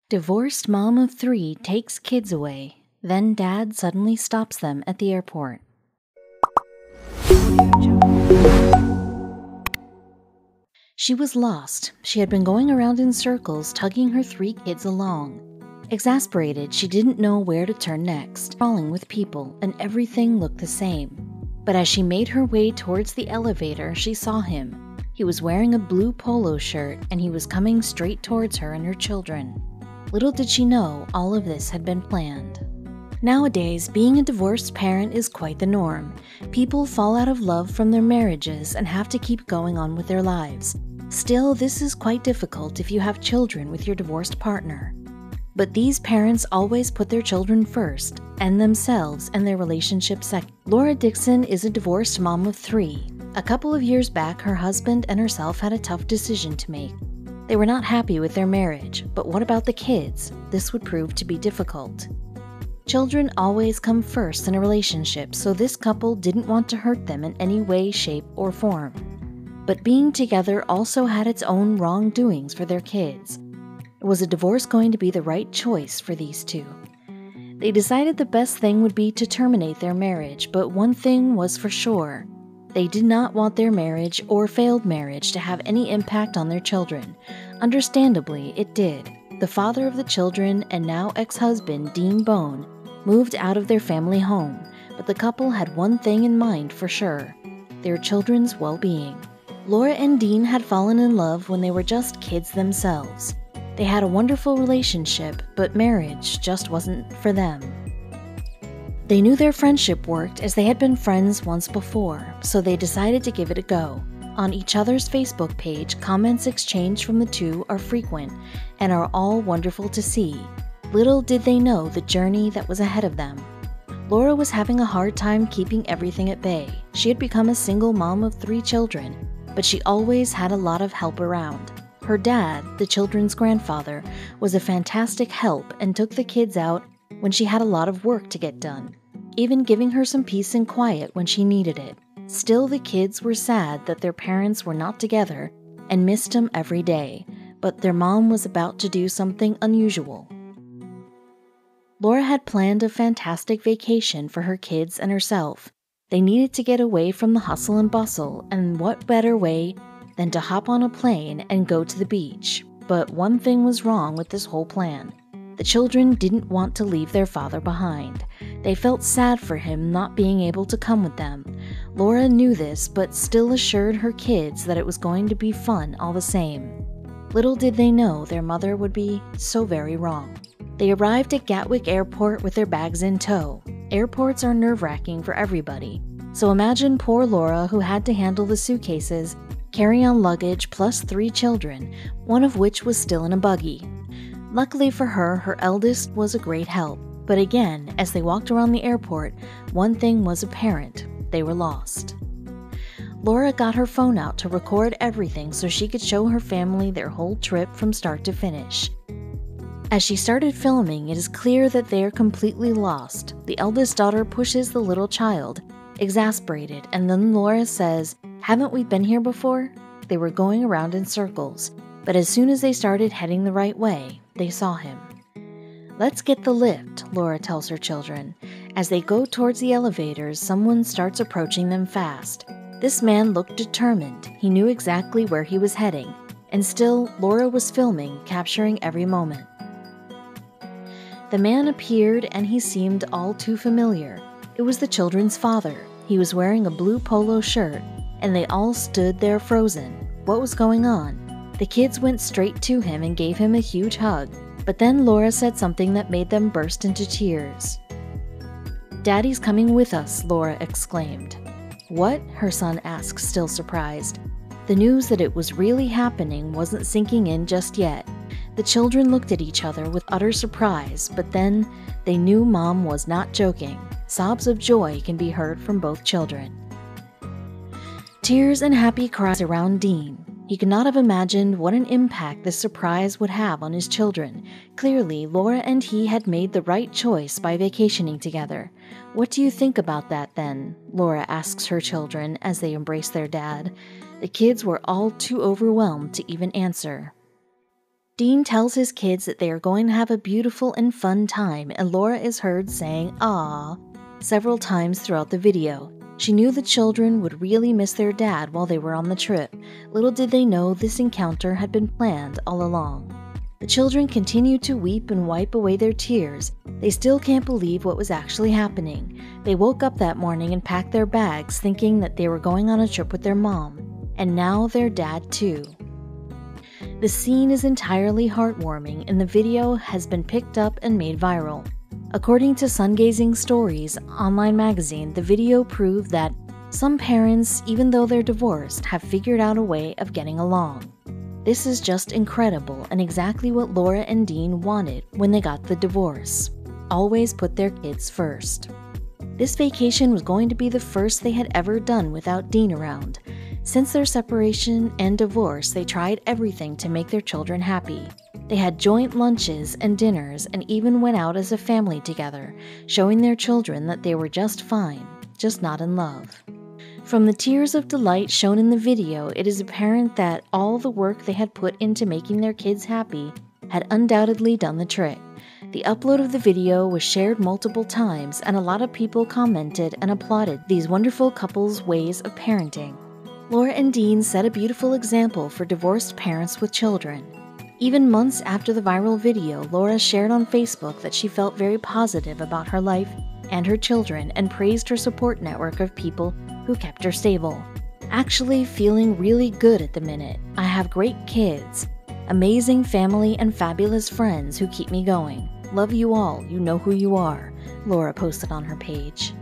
Divorced mom of 3 takes kids away. Then dad suddenly stops them at the airport. She was lost. She had been going around in circles, tugging her 3 kids along. Exasperated, she didn't know where to turn next, crawling with people, and everything looked the same. But as she made her way towards the elevator, she saw him. He was wearing a blue polo shirt, and he was coming straight towards her and her children. Little did she know all of this had been planned. Nowadays, being a divorced parent is quite the norm. People fall out of love from their marriages and have to keep going on with their lives. Still, this is quite difficult if you have children with your divorced partner. But these parents always put their children first, and themselves and their relationship second. Laura Dixon is a divorced mom of 3. A couple of years back, her husband and herself had a tough decision to make. They were not happy with their marriage, but what about the kids? This would prove to be difficult. Children always come first in a relationship, so this couple didn't want to hurt them in any way, shape, or form. But being together also had its own wrongdoings for their kids. Was a divorce going to be the right choice for these two? They decided the best thing would be to terminate their marriage, but one thing was for sure. They did not want their marriage or failed marriage to have any impact on their children. Understandably, it did. The father of the children and now ex-husband, Dean Bone, moved out of their family home, but the couple had one thing in mind for sure: their children's well-being. Laura and Dean had fallen in love when they were just kids themselves. They had a wonderful relationship, but marriage just wasn't for them. They knew their friendship worked as they had been friends once before, so they decided to give it a go. On each other's Facebook page, comments exchanged from the two are frequent and are all wonderful to see. Little did they know the journey that was ahead of them. Laura was having a hard time keeping everything at bay. She had become a single mom of 3 children, but she always had a lot of help around. Her dad, the children's grandfather, was a fantastic help and took the kids out when she had a lot of work to get done, even giving her some peace and quiet when she needed it. Still, the kids were sad that their parents were not together and missed them every day, but their mom was about to do something unusual. Laura had planned a fantastic vacation for her kids and herself. They needed to get away from the hustle and bustle, and what better way than to hop on a plane and go to the beach. But one thing was wrong with this whole plan. The children didn't want to leave their father behind. They felt sad for him not being able to come with them. Laura knew this, but still assured her kids that it was going to be fun all the same. Little did they know their mother would be so very wrong. They arrived at Gatwick Airport with their bags in tow. Airports are nerve-wracking for everybody, so imagine poor Laura, who had to handle the suitcases, carry-on luggage, plus 3 children, one of which was still in a buggy. Luckily for her, her eldest was a great help. But again, as they walked around the airport, one thing was apparent: they were lost. Laura got her phone out to record everything so she could show her family their whole trip from start to finish. As she started filming, it is clear that they are completely lost. The eldest daughter pushes the little child, exasperated, and then Laura says, "Haven't we been here before?" They were going around in circles, but as soon as they started heading the right way, they saw him. "Let's get the lift," Laura tells her children. As they go towards the elevators, someone starts approaching them fast. This man looked determined. He knew exactly where he was heading, and still, Laura was filming, capturing every moment. The man appeared and he seemed all too familiar. It was the children's father. He was wearing a blue polo shirt, and they all stood there frozen. What was going on? The kids went straight to him and gave him a huge hug, but then Laura said something that made them burst into tears. "Daddy's coming with us," Laura exclaimed. "What?" her son asked, still surprised. The news that it was really happening wasn't sinking in just yet. The children looked at each other with utter surprise, but then they knew Mom was not joking. Sobs of joy can be heard from both children. Tears and happy cries around Dean. He could not have imagined what an impact this surprise would have on his children. Clearly, Laura and he had made the right choice by vacationing together. "What do you think about that, then?" Laura asks her children as they embrace their dad. The kids were all too overwhelmed to even answer. Dean tells his kids that they are going to have a beautiful and fun time, and Laura is heard saying "aww" several times throughout the video. She knew the children would really miss their dad while they were on the trip. Little did they know this encounter had been planned all along. The children continue to weep and wipe away their tears. They still can't believe what was actually happening. They woke up that morning and packed their bags thinking that they were going on a trip with their mom, and now their dad too. The scene is entirely heartwarming, and the video has been picked up and made viral. According to Sungazing Stories online magazine, the video proved that some parents, even though they're divorced, have figured out a way of getting along. This is just incredible and exactly what Laura and Dean wanted when they got the divorce. Always put their kids first. This vacation was going to be the first they had ever done without Dean around. Since their separation and divorce, they tried everything to make their children happy. They had joint lunches and dinners and even went out as a family together, showing their children that they were just fine, just not in love. From the tears of delight shown in the video, it is apparent that all the work they had put into making their kids happy had undoubtedly done the trick. The upload of the video was shared multiple times, and a lot of people commented and applauded these wonderful couples' ways of parenting. Laura and Dean set a beautiful example for divorced parents with children. Even months after the viral video, Laura shared on Facebook that she felt very positive about her life and her children and praised her support network of people who kept her stable. Actually feeling really good at the minute. I have great kids, amazing family, and fabulous friends who keep me going. Love you all, you know who you are, Laura posted on her page.